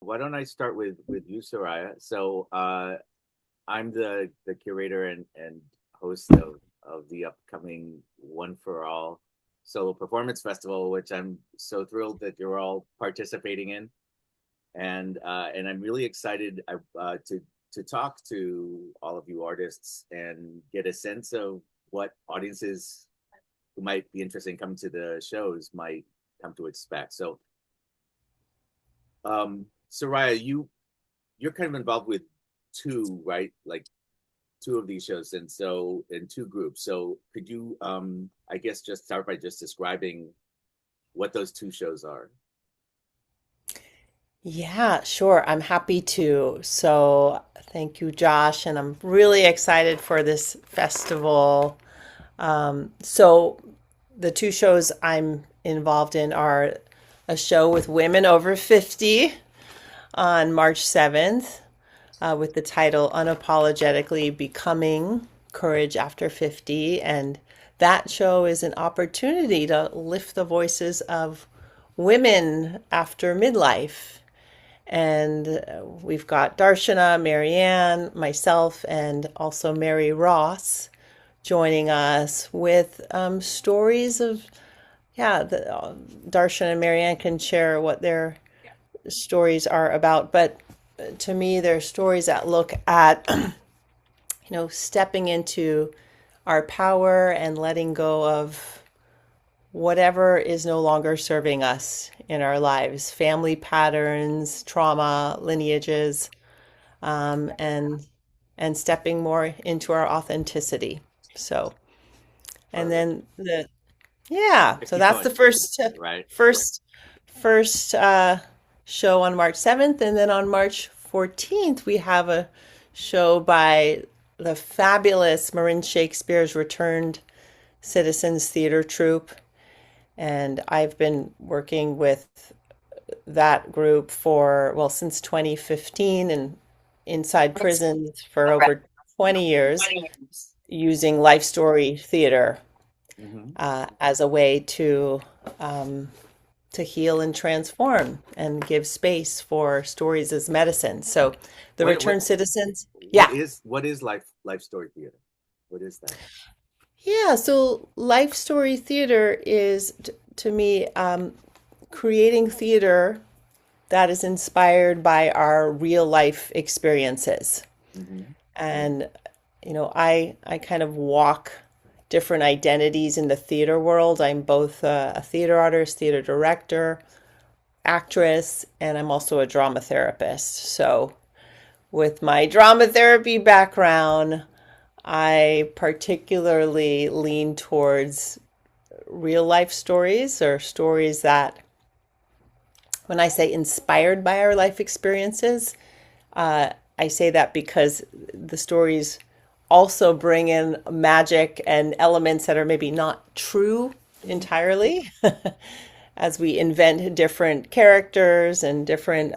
Why don't I start with you, Soraya? So I'm the curator and host of the upcoming One for All Solo Performance Festival, which I'm so thrilled that you're all participating in, and I'm really excited to talk to all of you artists and get a sense of what audiences who might be interested in coming to the shows might come to expect. So, Soraya, you're kind of involved with two, right? Like two of these shows, and so in two groups. So could you, I guess, just start by just describing what those two shows are? Yeah, sure. I'm happy to. So, thank you, Josh. And I'm really excited for this festival. So, the two shows I'm involved in are a show with women over 50 on March 7th with the title Unapologetically Becoming Courage After 50. And that show is an opportunity to lift the voices of women after midlife. And we've got Darshana, Marianne, myself, and also Mary Ross joining us with stories of, Darshana and Marianne can share what their stories are about. But to me, they're stories that look at, stepping into our power and letting go of whatever is no longer serving us in our lives, family patterns, trauma, lineages, and stepping more into our authenticity. So, and Perfect. then so Keep that's the going, right? first first show on March 7th, and then on March 14th we have a show by the fabulous Marin Shakespeare's Returned Citizens Theater Troupe. And I've been working with that group for, well, since 2015 and inside prisons for over 20 years using life story theater Hmm. as a way um, to heal and transform and give space for stories as medicine. So the What what Returned Citizens, yeah. what is life story theater? What is that? Yeah, so life story theater is, to me, creating theater that is inspired by our real life experiences. Hmm. And, I kind of walk different identities in the theater world. I'm both a theater artist, theater director, actress, and I'm also a drama therapist. So, with my drama therapy background, I particularly lean towards real life stories or stories that, when I say inspired by our life experiences, I say that because the stories also bring in magic and elements that are maybe not true Hmm. entirely as we invent different characters and different,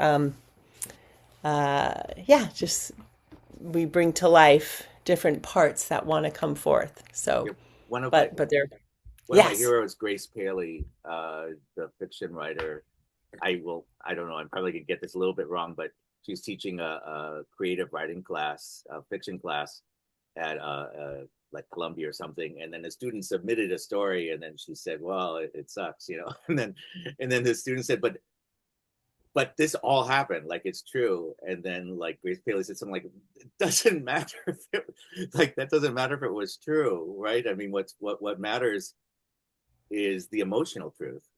just we bring to life different parts that want to come forth. So, Yep. One of my but they're, one of my yes. heroes, Grace Paley, the fiction writer. I don't know, I'm probably gonna get this a little bit wrong, but she's teaching a creative writing class, a fiction class at like Columbia or something. And then the student submitted a story, and then she said, "Well, it sucks," you know. And then the student said, "But this all happened, like it's true." And then like Grace Paley said something like, "It doesn't matter if like that doesn't matter if it was true, right? I mean, what matters is the emotional truth,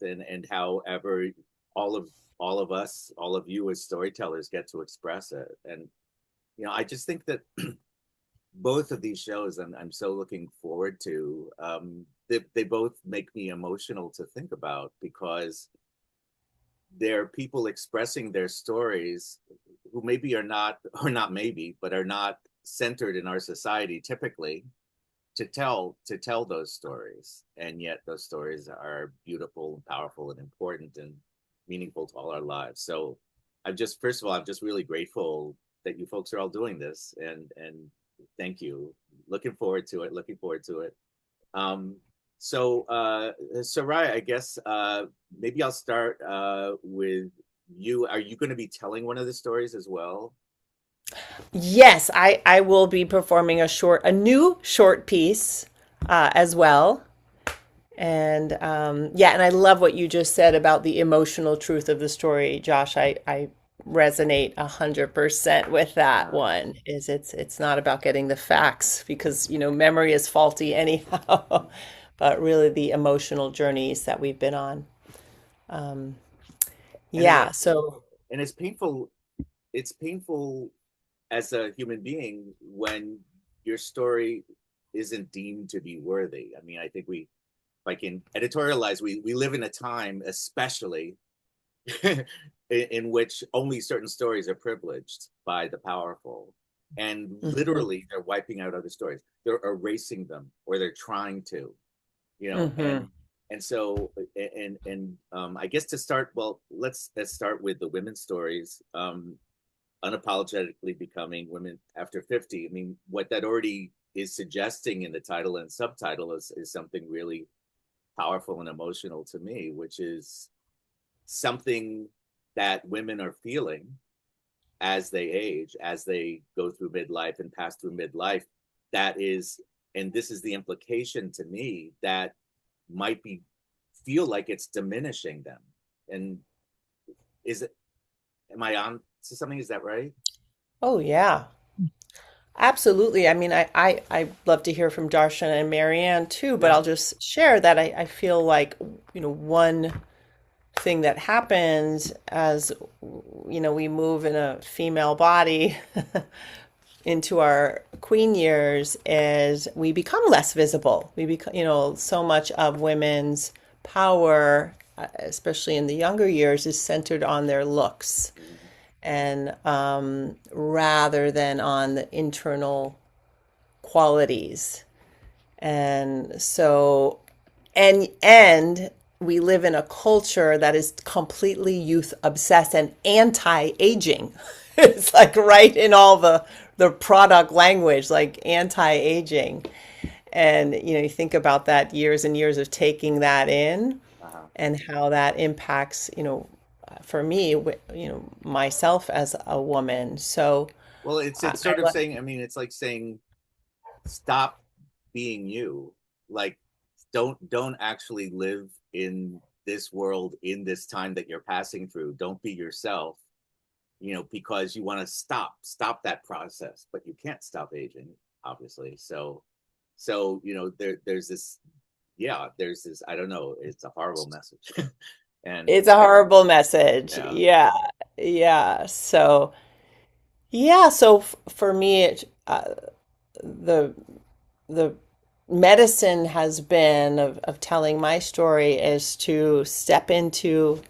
and however all of all of us, all of you as storytellers get to express it. And I just think that both of these shows I'm so looking forward to. They both make me emotional to think about, because they're people expressing their stories who maybe are not, or not maybe, but are not centered in our society typically, to tell those stories, and yet those stories are beautiful and powerful and important and meaningful to all our lives. So I'm just, first of all, I'm just really grateful that you folks are all doing this, and thank you. Looking forward to it. So Sarai, I guess maybe I'll start with you are you going to be telling one of the stories as well? Yes, I will be performing a new short piece as well. And yeah, and I love what you just said about the emotional truth of the story, Josh. I resonate 100% with that Uh, one. Is it's not about getting the facts because memory is faulty anyhow, but really the emotional journeys that we've been on. Um, and yeah, so it's painful. It's painful as a human being when your story isn't deemed to be worthy. I mean, I think we, like in editorialize, we live in a time, especially in which only certain stories are privileged by the powerful, and mhm, literally they're wiping out other stories. They're erasing them, or they're trying to, mhm. and so I guess to start, well, let's start with the women's stories. Unapologetically becoming women after 50. I mean, what that already is suggesting in the title and subtitle is something really powerful and emotional to me, which is something that women are feeling as they age, as they go through midlife and pass through midlife. That is, and this is the implication to me, that might be feel like it's diminishing them. And is it, am I on to something? Is that right? Oh yeah. Absolutely. I mean, I love to hear from Darshan and Marianne too, but Yeah. I'll just share that I feel like, one thing that happens as, we move in a female body into our queen years is we become less visible. We become, so much of women's power, especially in the younger years, is centered on their looks Mm-hmm. and rather than on the internal qualities. And so, and we live in a culture that is completely youth obsessed and anti-aging. It's like right in all the product language, like anti-aging. And you think about that, years and years of taking that in Uh-huh. and how that impacts, for me, myself as a woman. So Well, I, it's sort of saying, I mean, it's like saying stop being you. Like don't actually live in this world in this time that you're passing through. Don't be yourself, because you want to stop that process, but you can't stop aging, obviously. So there's this, yeah, there's this, I don't know, it's a horrible message. And it's a horrible message. yeah. Yeah. Yeah. So, yeah. So for me, the, the medicine has been of telling my story is to step into,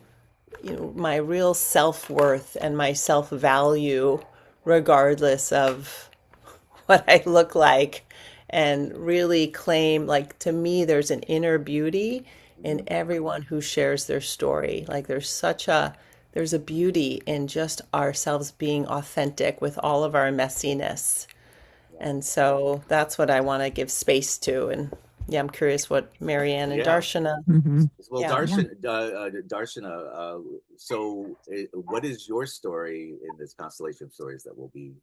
my real self-worth and my self-value, regardless of what I look like, and really claim, like, to me, there's an inner beauty in Mhm. everyone who shares their story. Like, there's a beauty in just ourselves being authentic with all of our messiness. Yeah. And so that's what I want to give space to. And yeah, I'm curious what Marianne and Yeah. Darshana, Hmm. Well, yeah. Yeah. Darshana, so what is your story in this constellation of stories that will be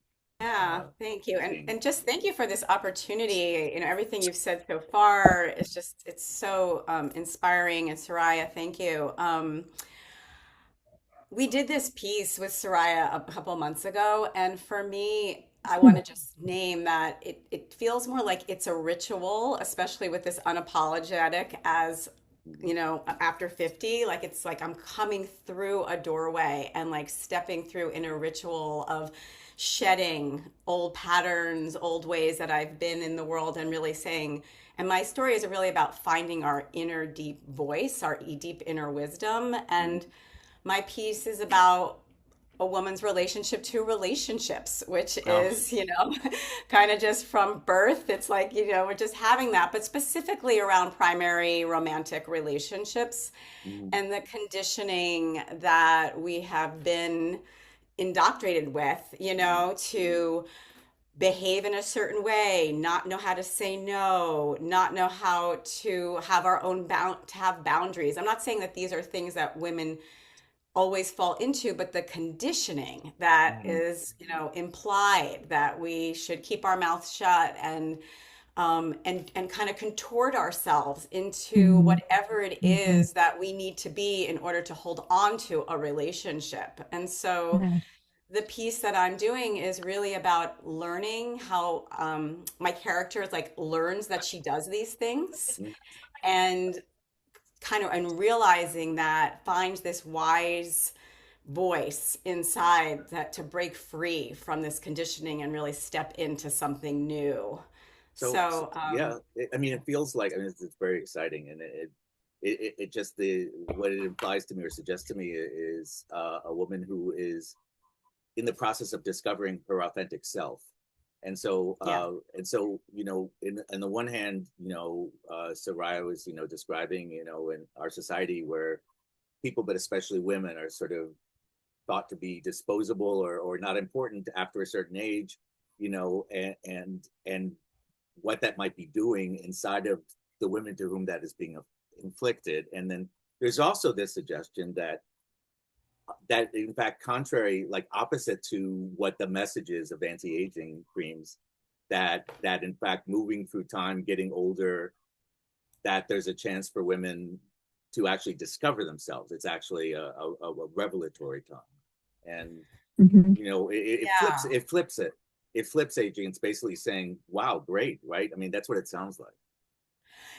Yeah, uh, thank you. And seeing? and just thank you for this opportunity. Everything you've said so far is just it's so inspiring. And Soraya, thank you. We did this piece with Soraya a couple months ago, and for me, I want to just name that it feels more like it's a ritual, especially with this unapologetic as after 50, like it's like I'm coming through a doorway and like stepping through in a ritual of shedding old patterns, old ways that I've been in the world, and really saying, and my story is really about finding our inner deep voice, our deep inner wisdom. Mhm. And my piece is about a woman's relationship to relationships, which Oh, is, kind of just from birth. It's like, we're just having that, but specifically around primary romantic relationships mhm. and the conditioning that we have been indoctrinated with, to behave in a certain way, not know how to say no, not know how to have our own to have boundaries. I'm not saying that these are things that women always fall into, but the conditioning that Mhm. is, implied that we should keep our mouths shut and kind of contort ourselves into Mm-hmm. whatever it Mm-hmm. is that we need to be in order to hold on to a relationship. And so Yeah. the piece that I'm doing is really about learning how my character is like learns that she does these things and kind of and realizing that finds this wise voice inside that to break free from this conditioning and really step into something new. So So, yeah, I mean, it feels like, I mean, it's very exciting, and it just, the what it implies to me or suggests to me is a woman who is in the process of discovering her authentic self. yeah, And so, in the one hand, Soraya was, describing, in our society where people, but especially women, are sort of thought to be disposable or not important after a certain age, and what that might be doing inside of the women to whom that is being inflicted. And then there's also this suggestion that in fact, contrary, like opposite to what the message is of anti-aging creams, that in fact, moving through time, getting older, that there's a chance for women to actually discover themselves. It's actually a revelatory time. And Mm-hmm. yeah. it flips aging. It's basically saying, wow, great, right? I mean, that's what it sounds like.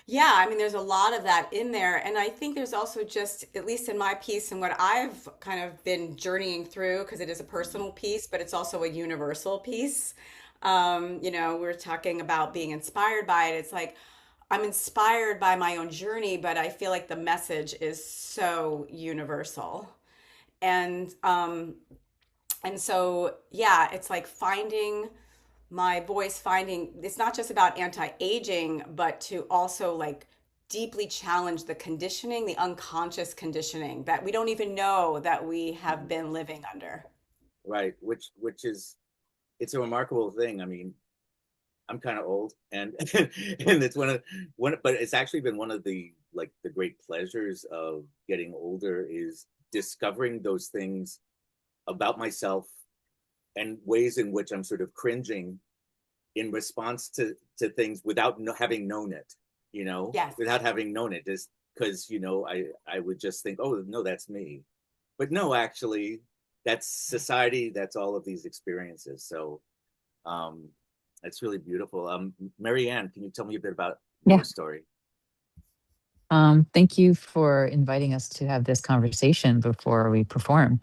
Yeah, I mean, there's a lot of that in there. And I think there's also just, at least in my piece and what I've kind of been journeying through, because it is a personal piece, but it's also a universal piece. We're talking about being inspired by it. It's like I'm inspired by my own journey, but I feel like the message is so universal. And so yeah, it's like finding my voice, finding it's not just about anti-aging, but to also like deeply challenge the conditioning, the unconscious conditioning that we don't even know that we have Mhm. been living under. Right, which is, it's a remarkable thing. I mean, I'm kind of old, and and it's but it's actually been one of the, like, the great pleasures of getting older is discovering those things about myself and ways in which I'm sort of cringing in response to things without having known it, Yes. without having known it, just because, I would just think, oh no, that's me, but no, actually, that's society, that's all of these experiences. So um, that's really beautiful. Marianne, can you tell me a bit about your Yeah. story? Thank you for inviting us to have this conversation before we perform.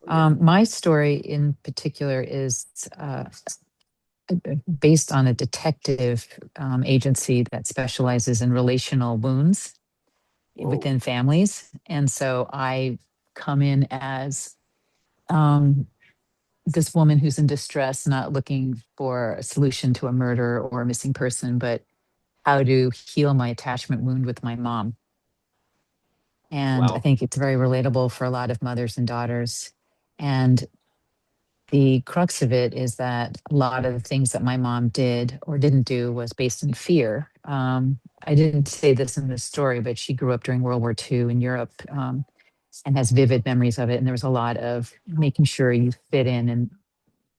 Oh yeah. My story in particular is based on a detective agency that specializes in relational wounds Whoa. within families. And so I come in as um, this woman who's in distress, not looking for a solution to a murder or a missing person, but how to heal my attachment wound with my mom. And I Wow. think it's very relatable for a lot of mothers and daughters. And the crux of it is that a lot of the things that my mom did or didn't do was based in fear. I didn't say this in this story, but she grew up during World War II in Europe, and has vivid memories of it. And there was a lot of making sure you fit in and,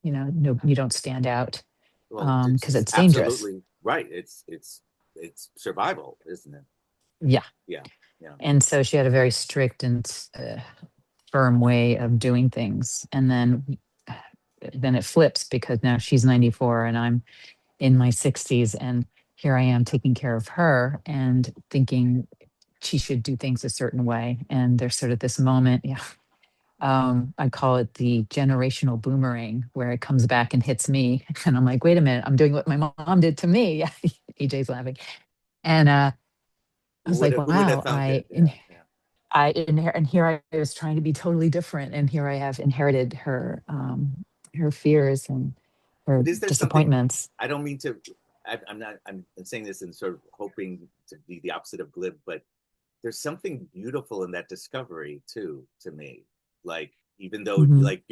no, you don't stand out Well, it's because it's dangerous. absolutely right. It's survival, isn't it? Yeah. Yeah. Yeah. And so she had a very strict and firm way of doing things. And then it flips because now she's 94 and I'm in my 60s, and here I am taking care of her and thinking she should do things a certain way. And there's sort of this moment, yeah. I call it the generational boomerang, where it comes back and hits me. And I'm like, wait a minute, I'm doing what my mom did to me. Yeah. EJ's laughing. And I was like, Who would have wow, thunk it? Yeah. Yeah. and here I was trying to be totally different. And here I have inherited her fears and her But is there something, disappointments. I don't mean to, I'm saying this in sort of hoping to be the opposite of glib, but there's something beautiful in that discovery too, to me. Like, even though, Mhm. like,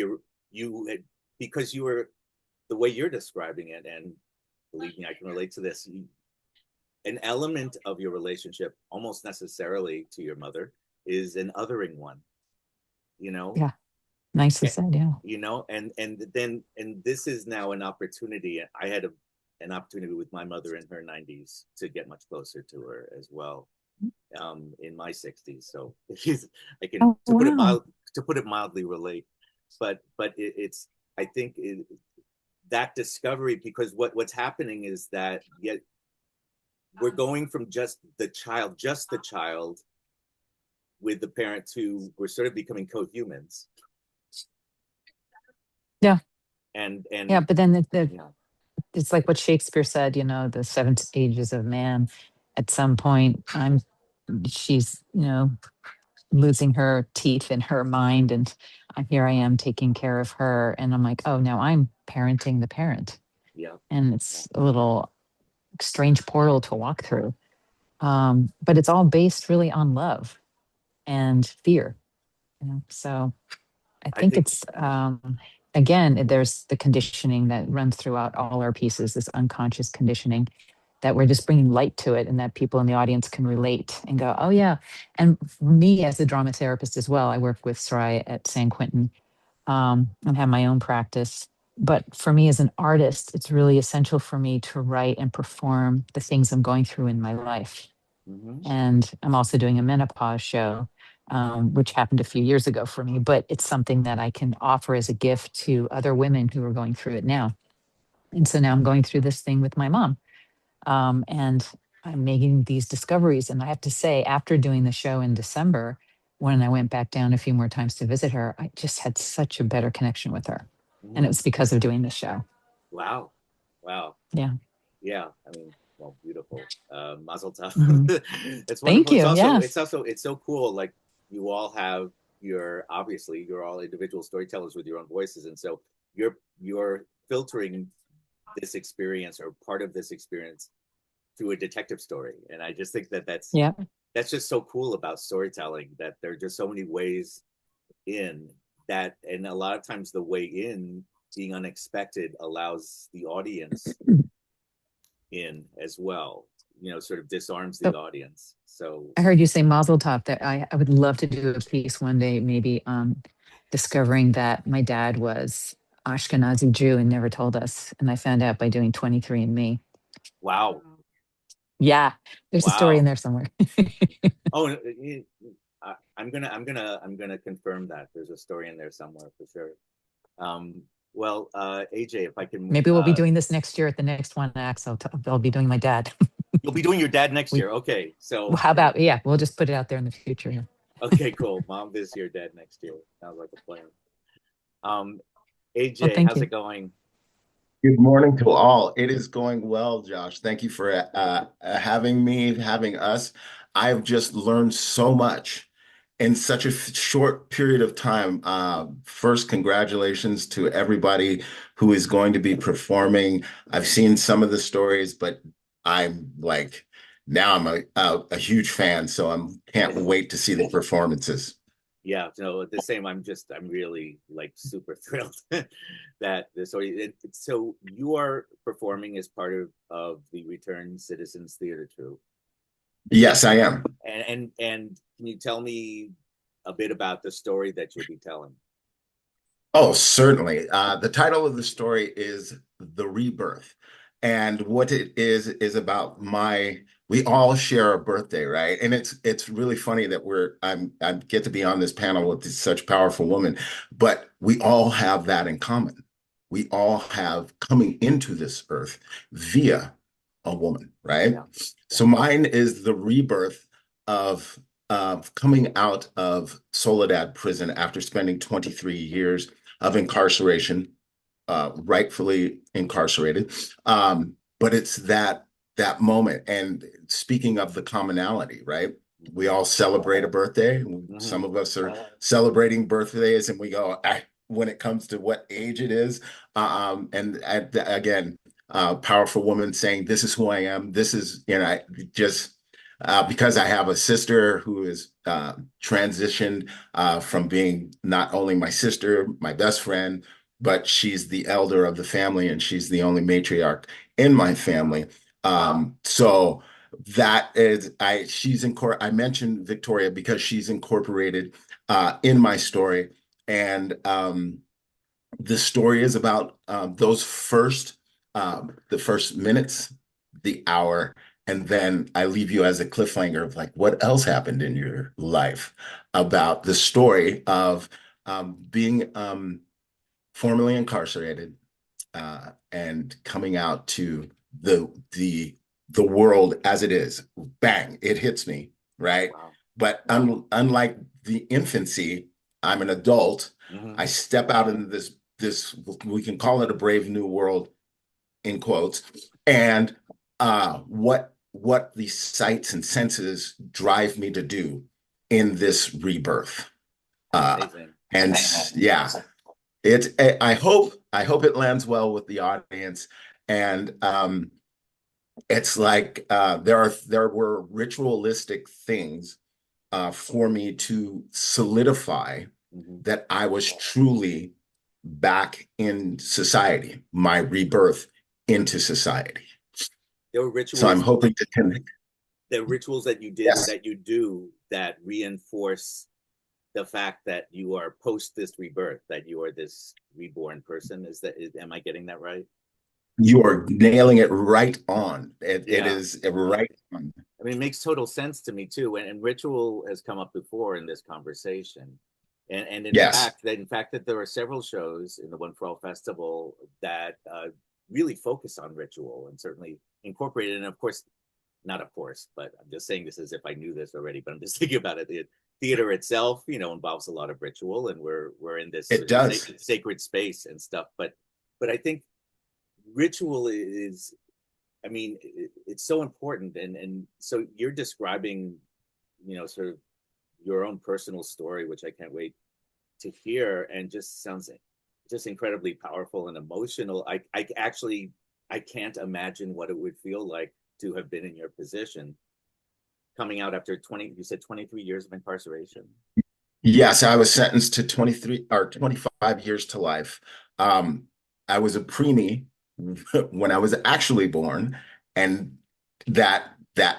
you had, because you were, the way you're describing it, and believe me, I can relate to this, an element of your relationship, almost necessarily to your mother, is an othering one. you know. Yeah. Nicely Eh, said. Yeah. and this is now an opportunity. I had an opportunity with my mother in her 90s to get much closer to her as well, in my 60s. So I can, Oh, wow. to put it mildly, relate. But it's, I think that discovery, because what's happening is that, yet we're going from just the child with the parent, to we're sort of becoming co-humans. Yeah. Yeah. And But then yeah, it's like what Shakespeare said, the seven stages of man. At some point, she's, losing her teeth in her mind. And here I am taking care of her. And I'm like, oh, now I'm parenting the parent. yeah, And yeah. it's a little strange portal to walk through. But it's all based really on love and fear. So I I think think, it's, again, there's the conditioning that runs throughout all our pieces, this unconscious conditioning that we're just bringing light to it, and that people in the audience can relate and go, oh, yeah. And for me, as a drama therapist as well, I work with Soraya at San Quentin, and have my own practice. But for me as an artist, it's really essential for me to write and perform the things I'm going through in my life. mm-hmm, And I'm also doing a menopause show, which happened a few years ago for me, but it's something that I can offer as a gift to other women who are going through it now. And so now I'm going through this thing with my mom, and I'm making these discoveries. And I have to say, after doing the show in December, when I went back down a few more times to visit her, I just had such a better connection with her. And it mm-hmm. was because of doing the show. Wow, wow. Yeah. Yeah, I mean, well, beautiful. Mazel tov. Hmm. It's Thank wonderful. you. Yeah. It's so cool. Like, you all have obviously you're all individual storytellers with your own voices, and so you're filtering this experience, or part of this experience, through a detective story. And I just think that Yeah. that's just so cool about storytelling, that there are just so many ways in that, and a lot of times the way in, being unexpected, allows the audience in as well, sort of disarms the So audience. So I heard you say Mazel Tov. That I would love to do a piece one day, maybe discovering that my dad was Ashkenazi Jew and never told us. And I found out by doing 23andMe. wow, Yeah, there's a story in wow. there somewhere. Oh, I'm gonna confirm that there's a story in there somewhere for sure. Well, AJ, if I can, Maybe we'll be doing this next year at the next one, Axel. I'll be doing my dad. you'll be doing your dad next We, year. Okay, well, so how about, yeah, we'll just put it out there in the future. Yeah. okay, cool. Mom this year, dad next year. Sounds like a plan. Um, Well, AJ, thank how's you. it going? Good morning to all. It is going well, Josh. Thank you for having me, having us. I've just learned so much in such a short period of time. First, congratulations to everybody who is going to be performing. I've seen some of the stories, but I'm like, now I'm a huge fan, so can't wait to see the performances. Yeah, no, the same. I'm really, like, super thrilled that this. So you are performing as part of the Return Citizens Theater Troupe. Yes, I am. And can you tell me a bit about the story that you'll be telling? Oh, certainly. The title of the story is The Rebirth. And what it is about we all share a birthday, right? And it's really funny that I get to be on this panel with such powerful women, but we all have that in common. We all have coming into this earth via a woman, right? Yeah, yeah. So mine is the rebirth of coming out of Soledad prison after spending 23 years of incarceration, rightfully incarcerated. But it's that moment. And speaking of the commonality, right? We all celebrate a birthday. Mm-hmm. Some of us are celebrating birthdays, and we go, when it comes to what age it is. Again, powerful woman saying, "This is who I am. This is," I just. Because I have a sister who is transitioned from being not only my sister, my best friend, but she's the elder of the family, and she's the only matriarch in my family. So that is, I mentioned Victoria because she's incorporated in my story. And the story is about the first minutes, the hour, and then I leave you as a cliffhanger of like, what else happened in your life about the story of being formerly incarcerated and coming out to the world as it is. Bang, it hits me, right? Wow. But unlike the infancy, I'm an adult. I Mm-hmm. step out into this we can call it a brave new world in quotes, and what the sights and senses drive me to do in this rebirth. Uh, Amazing. and yeah, it's I hope it lands well with the audience. And it's like there were ritualistic things for me to solidify Mm-hmm. that I was truly back in society, my rebirth into society. There were So I'm rituals, hoping to connect. the rituals that you did or Yes, that you do that reinforce the fact that you are post this rebirth, that you are this reborn person. Am I getting that right? you are nailing it right on. It Yeah. is right on. I mean, it makes total sense to me too. And ritual has come up before in this conversation. And Yes, in fact, that there are several shows in the One for All Festival that really focus on ritual and certainly incorporate it. And of course, not of course, but I'm just saying this as if I knew this already, but I'm just thinking about it. The theater itself, involves a lot of ritual, and we're in this it sort of does. sacred space and stuff. But I think ritual is, I mean, it's so important, and so you're describing, sort of your own personal story, which I can't wait to hear, and just sounds just incredibly powerful and emotional. I actually I can't imagine what it would feel like to have been in your position coming out after 20, you said 23 years of incarceration. Yes, I was sentenced to 23 or 25 years to life. Um, I was a preemie when I was actually born, and that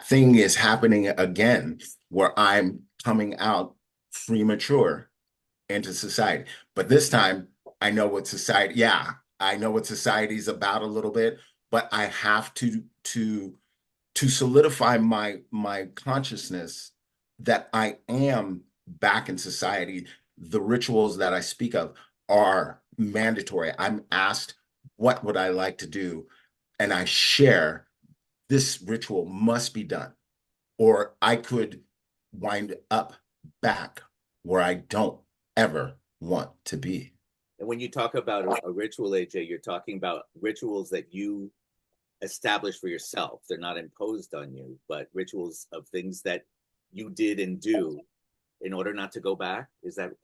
thing is happening again where I'm coming out premature into society. But this time I know what society, yeah, I know what society's about a little bit, but I have to solidify my consciousness that I am back in society. The rituals that I speak of are mandatory. I'm asked, what would I like to do? And I share this ritual must be done, or I could wind up back where I don't ever want to be. And when you talk about a ritual, AJ, you're talking about rituals that you establish for yourself. They're not imposed on you, but rituals of things that you did and do in order not to go back.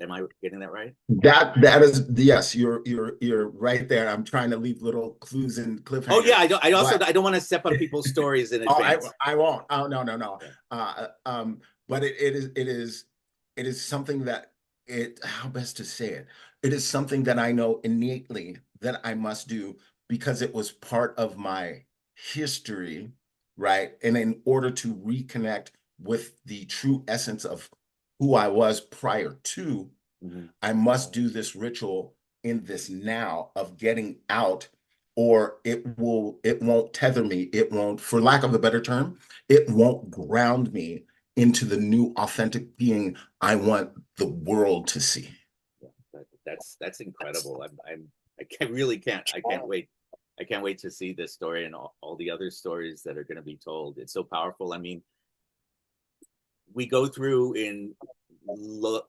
Am I getting that right? That is, yes, you're right there. I'm trying to leave little clues and Oh yeah, cliffhangers, I but don't want to step on people's stories in oh, advance. I won't. Oh, no, no, no. Yeah. But it is something that how best to say it? It is something that I know innately that I must do because it was part of my history, right? And in order to reconnect with the true essence of who I was prior to, Mm-hmm. I must do this ritual in this now of getting out, or it won't tether me. It won't, for lack of a better term, it won't ground me into the new authentic being I want the world to see. Yeah, that's incredible. I can't really can't I can't wait. I can't wait to see this story and all the other stories that are going to be told. It's so powerful. I mean, we go through in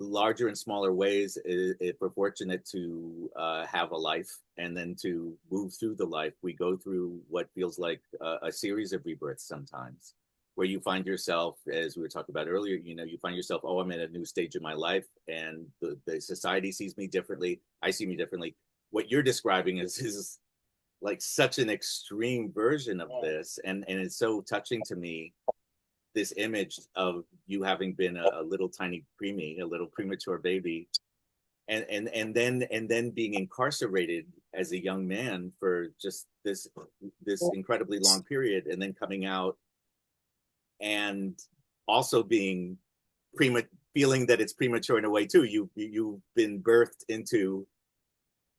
larger and smaller ways if we're fortunate to have a life and then to move through the life. We go through what feels like a series of rebirths sometimes, where you find yourself, as we were talking about earlier, you find yourself, oh, I'm in a new stage of my life, and the society sees me differently, I see me differently. What you're describing is like such an extreme version of this, and it's so touching to me, this image of you having been a little tiny preemie, a little premature baby, and then being incarcerated as a young man for just this incredibly long period, and then coming out and also being feeling that it's premature in a way too. You've been birthed into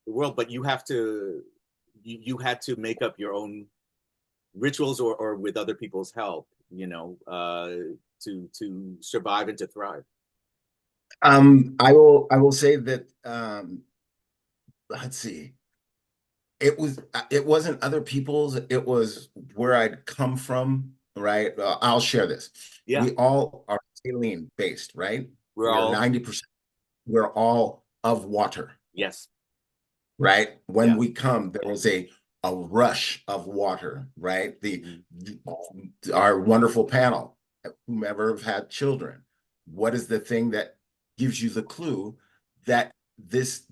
the world, but you had to make up your own rituals or with other people's help, to survive and to thrive. I will say that let's see. It wasn't other people's, it was where I'd come from, right? I'll share this. Yeah. We all are saline based, right? We're all 90%, we're all of water, yes. right? When Yeah. we come, there is a rush of water, right? Our wonderful panel, whomever have had children, what is the thing that gives you the clue that this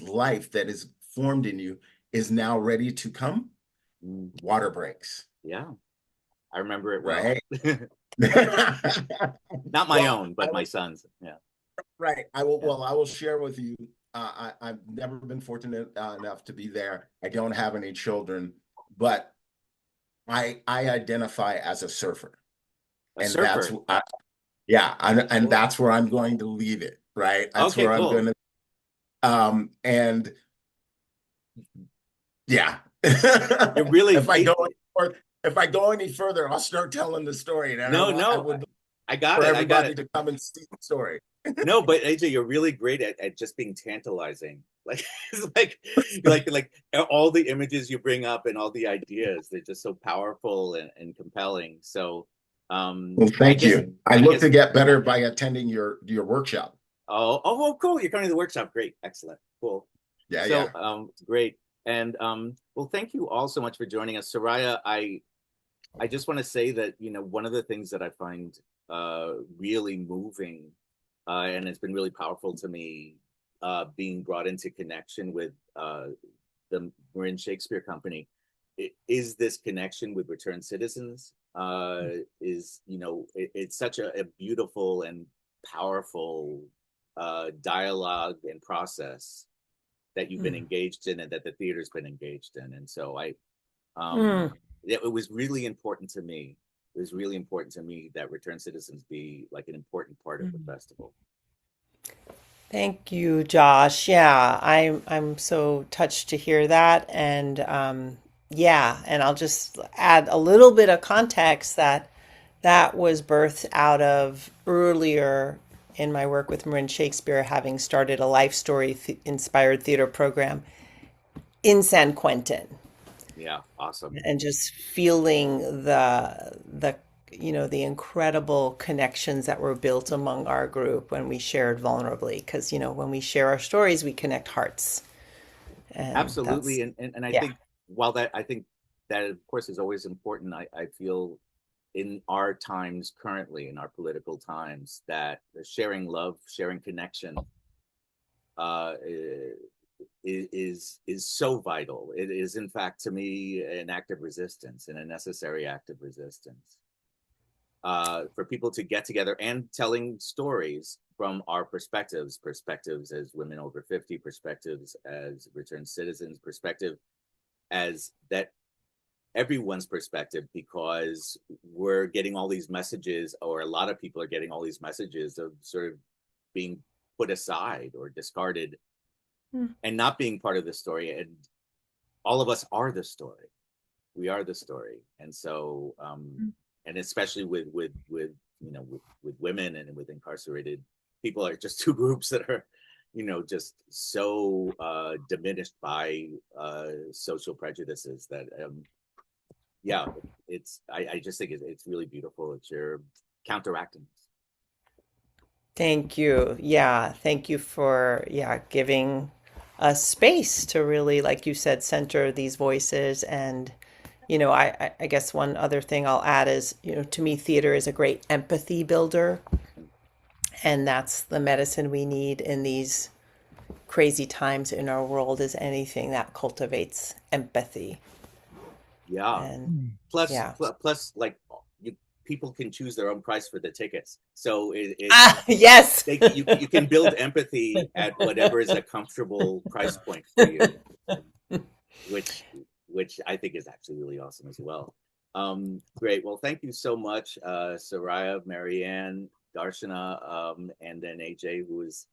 life that is formed in you is now ready to come? Water breaks. Yeah, I remember it well. Right. Not my own, but my son's. Yeah. Right. I will share with you. I've never been fortunate enough to be there. I don't have any children, but I identify as a surfer. A surfer. And that's where I'm going to leave it. Right. That's okay, where cool. I'm going to. And yeah. It really. If I go any further, I'll start telling the story. And I got for it. everybody to come and see the story. No, but AJ, you're really great at just being tantalizing. Like it's like all the images you bring up and all the ideas, they're just so powerful and compelling. So well, thank you. I look to get better by attending your workshop. Oh, cool. You're coming to the workshop. Great. Excellent. Cool. Yeah. Great. And well, thank you all so much for joining us. Soraya, I just want to say that, one of the things that I find really moving, and it's been really powerful to me, being brought into connection with the Marin Shakespeare Company, is this connection with returned citizens. It's such a beautiful and powerful dialogue and process that you've been engaged in and that the theater's been engaged in. And so it was really important to me. It was really important to me that returned citizens be like an important part of the festival. Thank you, Josh. Yeah, I'm so touched to hear that. And and I'll just add a little bit of context that was birthed out of earlier in my work with Marin Shakespeare, having started a life story inspired theater program in San Quentin. Yeah, awesome. And just feeling the incredible connections that were built among our group when we shared vulnerably, because when we share our stories, we connect hearts. And absolutely. And I think while I think that of course is always important, I feel in our times currently, in our political times, that sharing love, sharing connection is so vital. It is, in fact, to me, an act of resistance and a necessary act of resistance. For people to get together and telling stories from our perspectives as women over 50, perspectives as returned citizens, perspective as that everyone's perspective, because we're getting all these messages, or a lot of people are getting all these messages of sort of being put aside or discarded and not being part of the story. And all of us are the story. We are the story. And so, and especially with women and with incarcerated people, are just two groups that are, just so diminished by social prejudices that, I just think it's really beautiful that you're counteracting this. Thank you. Yeah, thank you for giving us space to really, like you said, center these voices. And I guess one other thing I'll add is, to me, theater is a great empathy builder. And that's the medicine we need in these crazy times in our world, is anything that cultivates empathy. Yeah. And plus, like, people can choose their own price for the tickets. So yes, you can build empathy at whatever is a comfortable price point for you, which I think is actually really awesome as well. Great. Well, thank you so much, Soraya, Marianne, Darshana, and then AJ, who was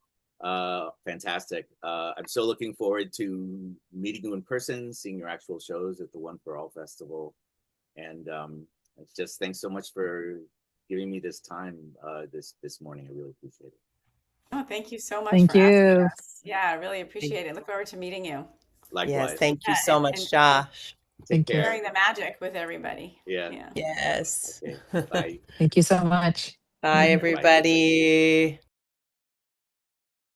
fantastic. I'm so looking forward to meeting you in person, seeing your actual shows at the One for All Festival. And it's just thanks so much for giving me this time this morning. I really appreciate it. Oh, thank you so much Thank for asking you. us. Yeah, I really appreciate it. Look forward to meeting you. Yes, Likewise. thank you Yeah, so and much, Josh. Take Thank you. care. sharing the magic with everybody. Yeah. Yeah. Yes. Okay. Bye. Thank you so much. Bye, Mhm. everybody.